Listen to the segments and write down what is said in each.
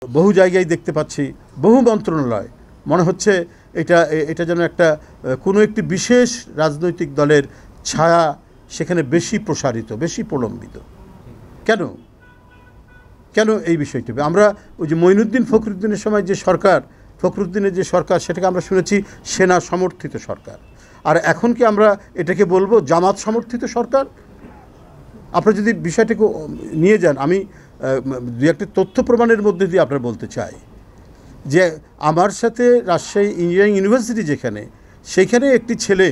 বহু জায়গায় দেখতে পাচ্ছি, বহু মন্ত্রণালয় মনে হচ্ছে এটা যেন একটা কোনো একটি বিশেষ রাজনৈতিক দলের ছায়া সেখানে বেশি প্রসারিত, বেশি প্রলম্বিত। কেন কেন এই বিষয়টি? আমরা ওই যে মঈনুদ্দিন ফখরুদ্দিনের সময় যে সরকার, ফখরুদ্দিনের যে সরকার, সেটাকে আমরা শুনেছি সেনা সমর্থিত সরকার। আর এখন কি আমরা এটাকে বলবো জামাত সমর্থিত সরকার? আপনারা যদি বিষয়টাকে নিয়ে যান, আমি দু একটি তথ্য প্রমাণের মধ্যে দিয়ে আপনারা বলতে চাই যে আমার সাথে রাজশাহী ইঞ্জিনিয়ারিং ইউনিভার্সিটি যেখানে, সেখানে একটি ছেলে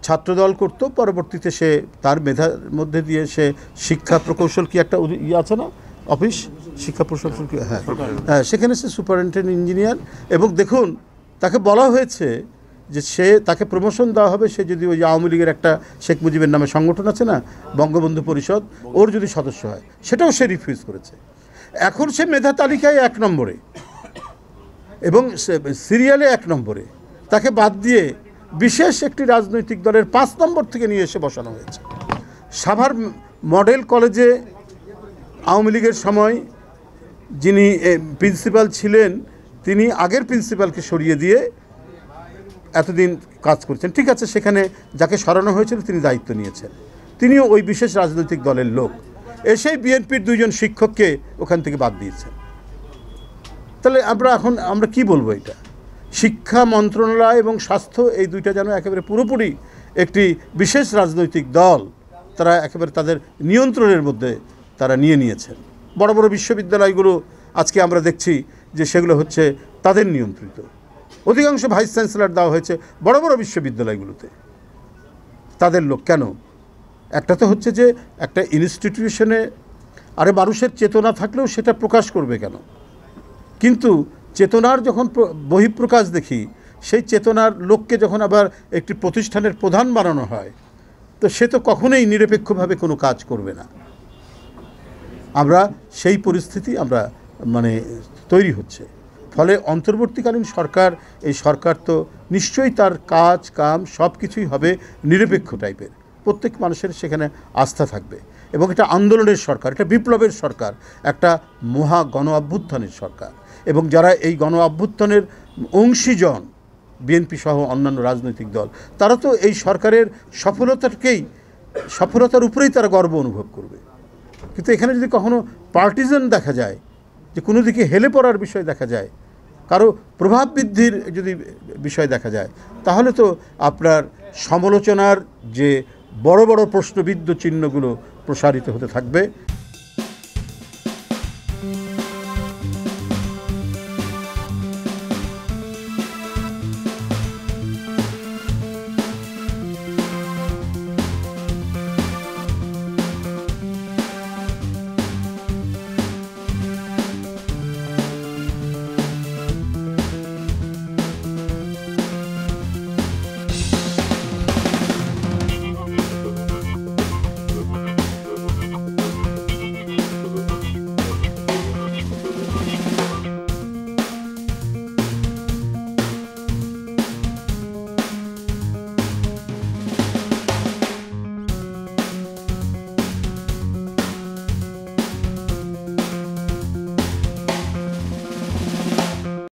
ছাত্রদল করত, পরবর্তীতে সে তার মেধার মধ্যে দিয়ে সে শিক্ষা প্রকৌশল কি একটা আছে না অফিস, শিক্ষা প্রকৌশল কি, হ্যাঁ হ্যাঁ, সেখানে সে সুপারিনটেন্ডেন্ট ইঞ্জিনিয়ার। এবং দেখুন তাকে বলা হয়েছে যে তাকে প্রমোশন দেওয়া হবে সে যদি ওই আওয়ামী লীগের একটা শেখ মুজিবের নামে সংগঠন আছে না, বঙ্গবন্ধু পরিষদ, ওর যদি সদস্য হয়, সেটাও সে রিফিউজ করেছে। এখন সে মেধা তালিকায় 1 নম্বরে এবং সিরিয়ালে 1 নম্বরে। তাকে বাদ দিয়ে বিশেষ একটি রাজনৈতিক দলের 5 নম্বর থেকে নিয়ে এসে বসানো হয়েছে। সাভার মডেল কলেজে আওয়ামী লীগের সময় যিনি প্রিন্সিপাল ছিলেন, তিনি আগের প্রিন্সিপালকে সরিয়ে দিয়ে এতদিন কাজ করছেন। ঠিক আছে, সেখানে যাকে সরানো হয়েছিল তিনি দায়িত্ব নিয়েছেন, তিনিও ওই বিশেষ রাজনৈতিক দলের লোক। এসেই বিএনপির 2 জন শিক্ষককে ওখান থেকে বাদ দিয়েছেন। তাহলে আমরা কি বলবো? এটা শিক্ষা মন্ত্রণালয় এবং স্বাস্থ্য, এই দুইটা যেন একেবারে পুরোপুরি একটি বিশেষ রাজনৈতিক দল তারা একেবারে তাদের নিয়ন্ত্রণের মধ্যে তারা নিয়েছেন। বড় বড় বিশ্ববিদ্যালয়গুলো আজকে আমরা দেখছি যে সেগুলো হচ্ছে তাদের নিয়ন্ত্রিত। অধিকাংশ ভাইস চ্যান্সেলর দেওয়া হয়েছে বড় বড় বিশ্ববিদ্যালয়গুলোতে তাদের লোক। কেন? একটা তো হচ্ছে যে একটা ইনস্টিটিউশনে মানুষের চেতনা থাকলেও সেটা প্রকাশ করবে কেন? কিন্তু চেতনার যখন বহিঃপ্রকাশ দেখি, সেই চেতনার লোককে যখন আবার একটি প্রতিষ্ঠানের প্রধান বানানো হয়, তো সে তো কখনোই নিরপেক্ষভাবে কোনো কাজ করবে না। আমরা সেই পরিস্থিতি তৈরি হচ্ছে। ফলে অন্তর্বর্তীকালীন সরকার, এই সরকার তো নিশ্চয়ই তার কাম সব কিছুই হবে নিরপেক্ষ টাইপের, প্রত্যেক মানুষের সেখানে আস্থা থাকবে। এবং এটা আন্দোলনের সরকার, এটা বিপ্লবের সরকার, একটা মহা গণ অভ্যুত্থানের সরকার। এবং যারা এই গণ অভ্যুত্থানের অংশীজন, বিএনপি সহ অন্যান্য রাজনৈতিক দল, তারা তো এই সরকারের সফলতার উপরেই তারা গর্ব অনুভব করবে। কিন্তু এখানে যদি কখনো পার্টিজান দেখা যায়, যে কোনো দিকে হেলে পড়ার বিষয় দেখা যায়, কারো প্রভাব বৃদ্ধির যদি বিষয় দেখা যায়, তাহলে তো আপনার সমালোচনার যে বড় বড় প্রশ্নবিদ্ধ চিহ্নগুলো প্রসারিত হতে থাকবে।